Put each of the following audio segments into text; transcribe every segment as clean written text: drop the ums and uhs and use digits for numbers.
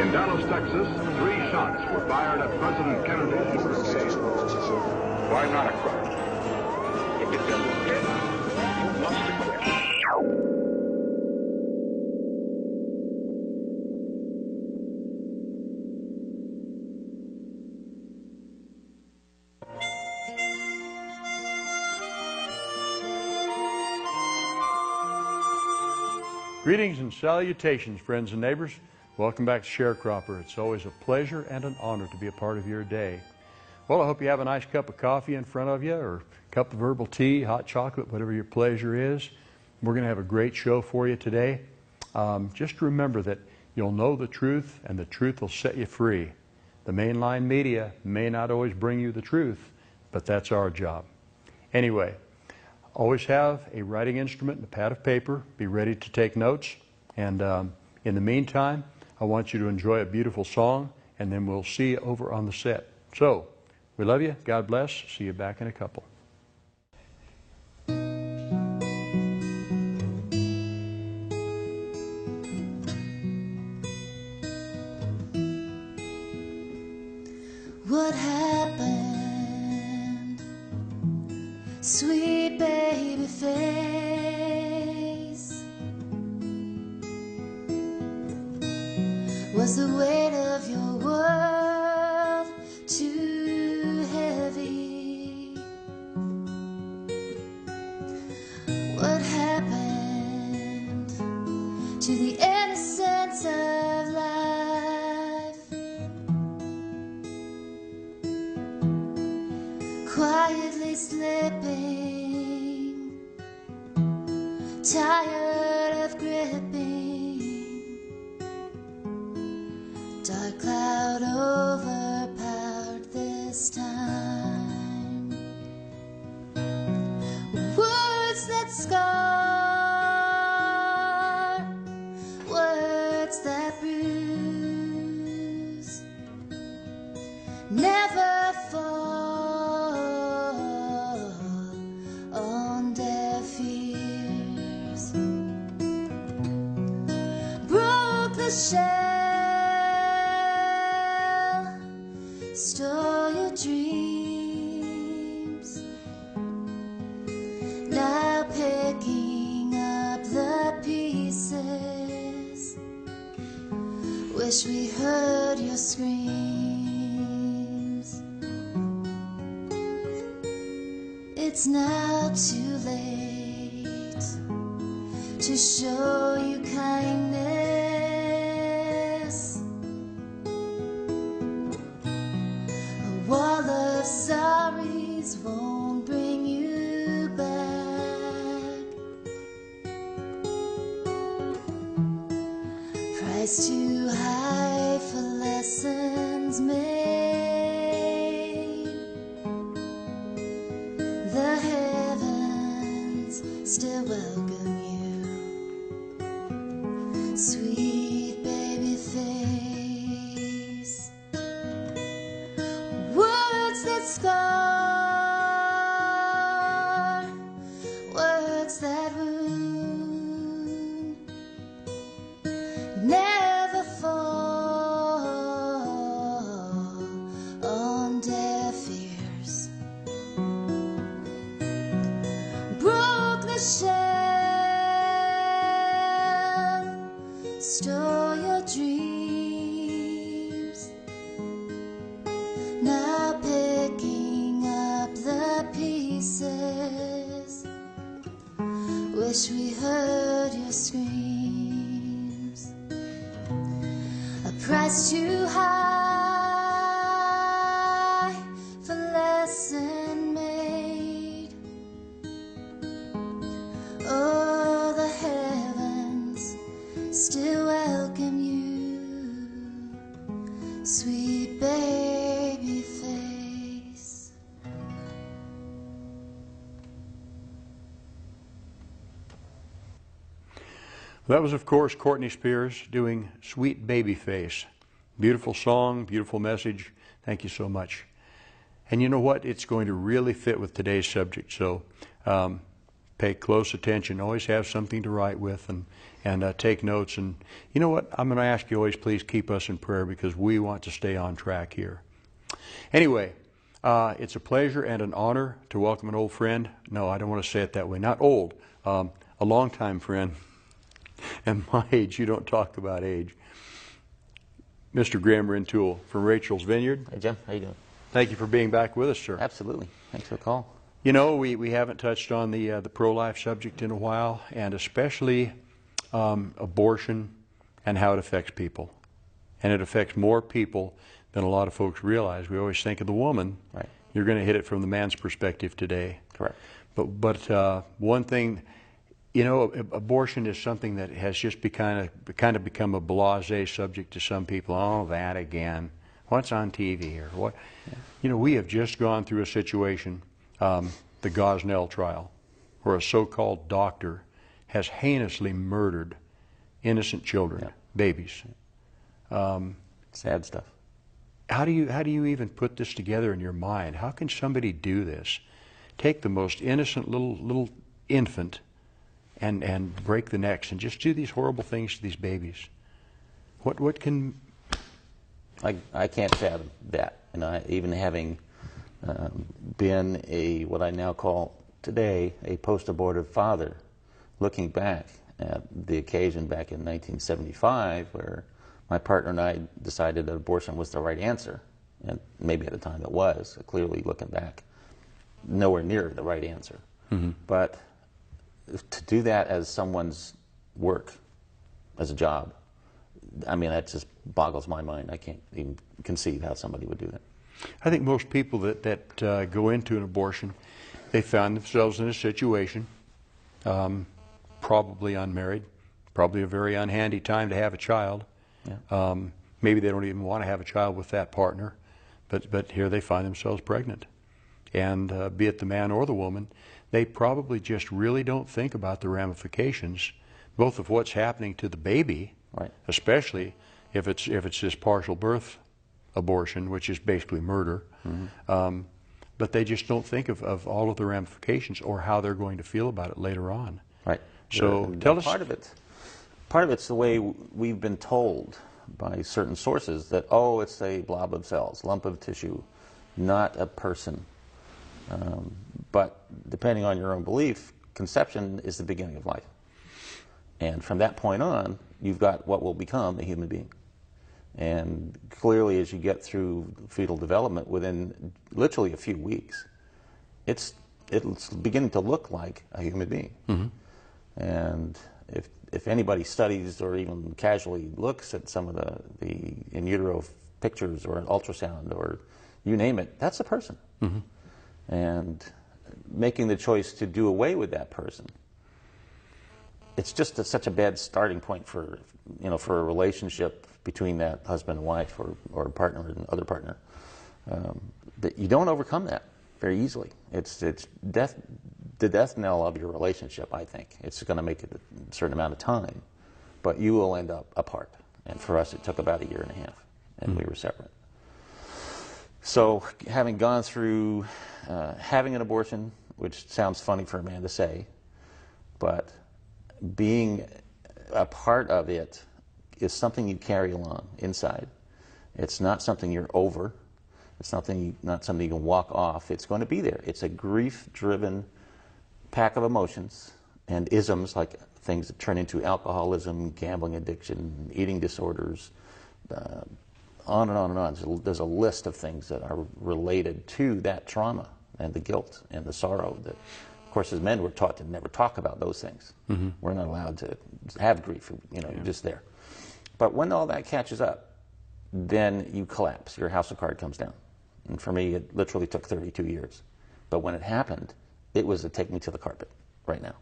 In Dallas, Texas, 3 shots were fired at President Kennedy's motorcade. Why not a crime? If it doesn't fit, you must acquit. Greetings and salutations, friends and neighbors. Welcome back to ShareCropper. It's always a pleasure and an honor to be a part of your day. Well, I hope you have a nice cup of coffee in front of you, or a cup of herbal tea, hot chocolate, whatever your pleasure is. We're going to have a great show for you today. Just remember that you'll know the truth, and the truth will set you free. The mainline media may not always bring you the truth, but that's our job. Anyway, always have a writing instrument and a pad of paper. Be ready to take notes. And in the meantime, I want you to enjoy a beautiful song, and then we'll see you over on the set. So, we love you. God bless. See you back in a couple. What happened, sweet baby face? Was the weight of your world too heavy? What happened to the innocence of life? Quietly slipping, tired of gripping, dark cloud overpowered this time. Words that scar, words that bruise, never fall on deaf ears. Broke the shell, stole your dreams, now picking up the pieces. Wish we heard your screams. It's now too late to show you kindness. A wall of sorries won't bring you back. Price too high for lessons made. The heavens still welcome you, sweet baby face. Words that scar, words that wound, never fall on deaf ears. Broke the shell, stole your dreams, now picking up the pieces. Wish we heard your screams. A price too high for lesson made. Oh, the heavens still welcome you, sweet baby face. That was, of course, Courtney Spears doing Sweet Baby Face. Beautiful song, beautiful message. Thank you so much. And you know what? It's going to really fit with today's subject. So pay close attention. Always have something to write with and take notes. And you know what? I'm going to ask you always, please keep us in prayer because we want to stay on track here. Anyway, it's a pleasure and an honor to welcome an old friend. No, I don't want to say it that way. Not old. A longtime friend. And my age, you don't talk about age. Mr. Graham Rintoul from Rachel's Vineyard. Hey, Jim. How you doing? Thank you for being back with us, sir. Absolutely. Thanks for the call. You know, we haven't touched on the pro-life subject in a while, and especially abortion and how it affects people. And it affects more people than a lot of folks realize. We always think of the woman. Right. You're going to hit it from the man's perspective today. Correct. But one thing, you know, abortion is something that has just kind of become a blasé subject to some people. Oh, that again. What's on TV or what? Yeah. You know, we have just gone through a situation, the Gosnell trial, where a so-called doctor has heinously murdered innocent children, babies. Sad stuff. How do you even put this together in your mind? How can somebody do this? Take the most innocent little infant and break the necks and just do these horrible things to these babies. What can... I can't fathom that. And even having been what I now call today a post-abortive father, looking back at the occasion back in 1975 where my partner and I decided that abortion was the right answer, and maybe at the time it was, clearly looking back, nowhere near the right answer. Mm-hmm. But to do that as someone's work, as a job, I mean, that just boggles my mind. I can't even conceive how somebody would do that. I think most people that go into an abortion, they found themselves in a situation, probably unmarried, probably a very unhandy time to have a child. Yeah. Maybe they don't even want to have a child with that partner, but here they find themselves pregnant. And be it the man or the woman, they probably just really don't think about the ramifications, both of what's happening to the baby, right, especially if it's this partial birth abortion, which is basically murder. Mm-hmm. But they just don't think of all of the ramifications or how they're going to feel about it later on. Right. So tell us. Part of it's the way we've been told by certain sources that, oh, it's a blob of cells, lump of tissue, not a person. But depending on your own belief, conception is the beginning of life. And from that point on, you've got what will become a human being. And clearly, as you get through fetal development, within literally a few weeks, it's beginning to look like a human being. Mm-hmm. And if anybody studies or even casually looks at some of the in utero pictures or an ultrasound or you name it, that's a person. Mm-hmm. And making the choice to do away with that person, it's just such a bad starting point for a relationship between that husband and wife or partner and other partner. That you don't overcome that very easily. It's the death knell of your relationship, I think. It's going to make it a certain amount of time, but you will end up apart. And for us, it took about 1.5 years, and we were separate. So having gone through having an abortion, which sounds funny for a man to say, but being a part of it is something you carry along inside. It's not something you're over. It's not something you can walk off. It's going to be there. It's a grief-driven pack of emotions and isms, like things that turn into alcoholism, gambling addiction, eating disorders, on and on and on. There's a list of things that are related to that trauma and the guilt and the sorrow that, of course, as men, we're taught to never talk about those things. Mm-hmm. We're not allowed to have grief, you're just there. But when all that catches up, then you collapse. Your house of cards comes down. And for me, it literally took 32 years. But when it happened, it was a take me to the carpet right now.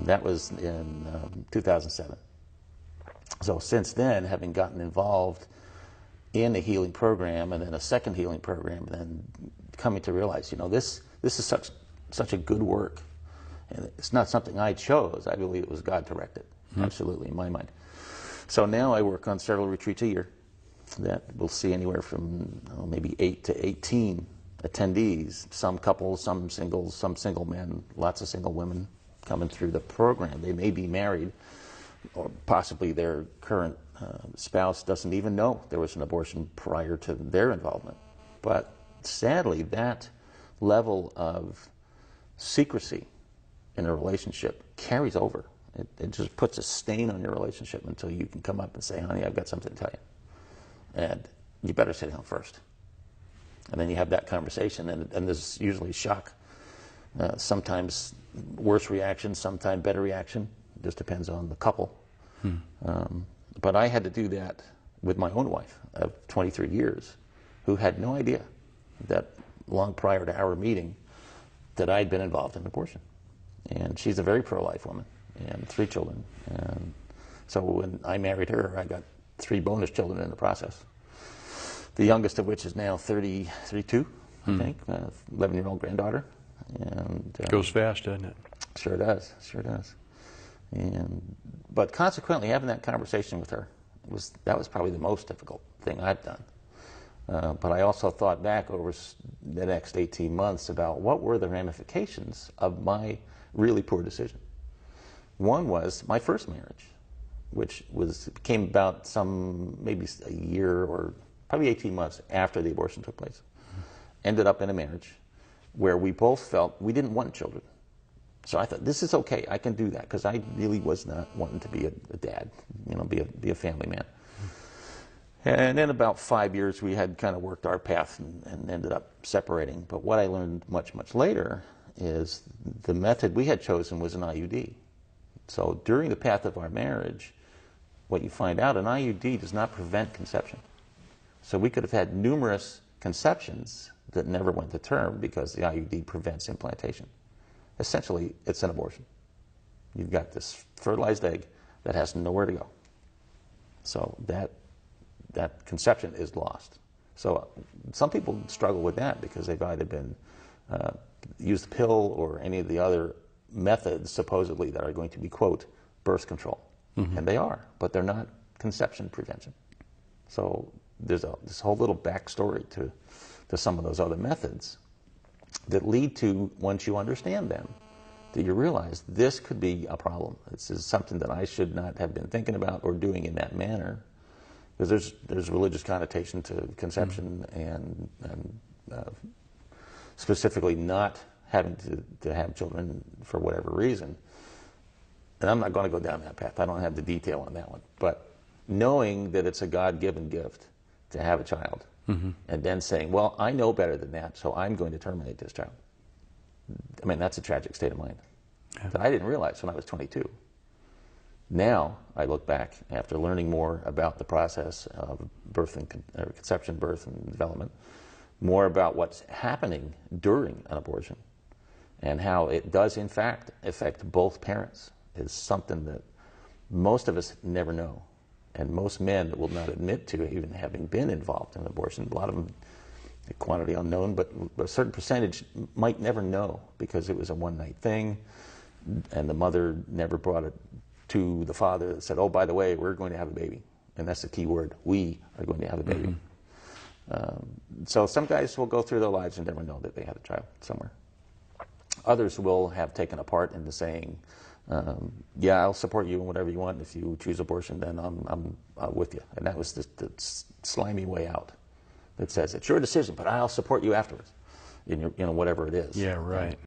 That was in 2007. So since then, having gotten involved in a healing program and then a second healing program, and then coming to realize, this is such a good work. And it's not something I chose. I believe it was God directed, absolutely, in my mind. So now I work on several retreats a year that we'll see anywhere from maybe 8 to 18 attendees, some couples, some singles, some single men, lots of single women coming through the program. They may be married, or possibly their current spouse doesn't even know there was an abortion prior to their involvement. But sadly, that level of secrecy in a relationship carries over. It just puts a stain on your relationship until you can come up and say, honey, I've got something to tell you. And you better sit down first. And then you have that conversation, and there's usually shock. Sometimes worse reaction, sometimes better reaction. It just depends on the couple. But I had to do that with my own wife of 23 years, who had no idea that long prior to our meeting that I'd been involved in abortion. And she's a very pro-life woman and 3 children. And so when I married her, I got 3 bonus children in the process. The youngest of which is now 32, I think, 11-year-old granddaughter. And Goes fast, doesn't it? Sure does, sure does. But consequently, having that conversation with her, that was probably the most difficult thing I've done. But I also thought back over the next 18 months about what were the ramifications of my really poor decision. One was my first marriage, which came about maybe a year or probably 18 months after the abortion took place. Ended up in a marriage where we both felt we didn't want children. So I thought, this is okay, I can do that, because I really was not wanting to be a dad, be a family man. And then about 5 years, we had kind of worked our path and ended up separating. But what I learned much, much later is the method we had chosen was an IUD. So during the path of our marriage, what you find out, an IUD does not prevent conception. So we could have had numerous conceptions that never went to term because the IUD prevents implantation. Essentially, it's an abortion. You've got this fertilized egg that has nowhere to go. So that conception is lost. So some people struggle with that because they've either been used the pill or any of the other methods supposedly that are going to be, quote, birth control. And they are, but they're not conception prevention. So there's this whole little backstory to some of those other methods that lead to, once you understand them, that you realize this could be a problem. This is something that I should not have been thinking about or doing in that manner, because there's religious connotation to conception and specifically not having to have children for whatever reason. And I'm not going to go down that path. I don't have the detail on that one. But knowing that it's a God-given gift to have a child, and then saying, well, I know better than that, so I'm going to terminate this child. I mean, that's a tragic state of mind that I didn't realize when I was 22. Now, I look back after learning more about the process of birth and conception, birth and development, more about what's happening during an abortion, and how it does, in fact, affect both parents, is something that most of us never know. And most men will not admit to even having been involved in abortion. A lot of them, a quantity unknown, but a certain percentage might never know because it was a one-night thing, and the mother never brought it to the father that said, oh, by the way, we're going to have a baby. And that's the key word, we are going to have a baby. So some guys will go through their lives and never know that they had a child somewhere. Others will have taken a part into saying, yeah, I'll support you in whatever you want. If you choose abortion, then I'm with you. And that was the slimy way out that says, it's your decision, but I'll support you afterwards in your, whatever it is. Yeah, right.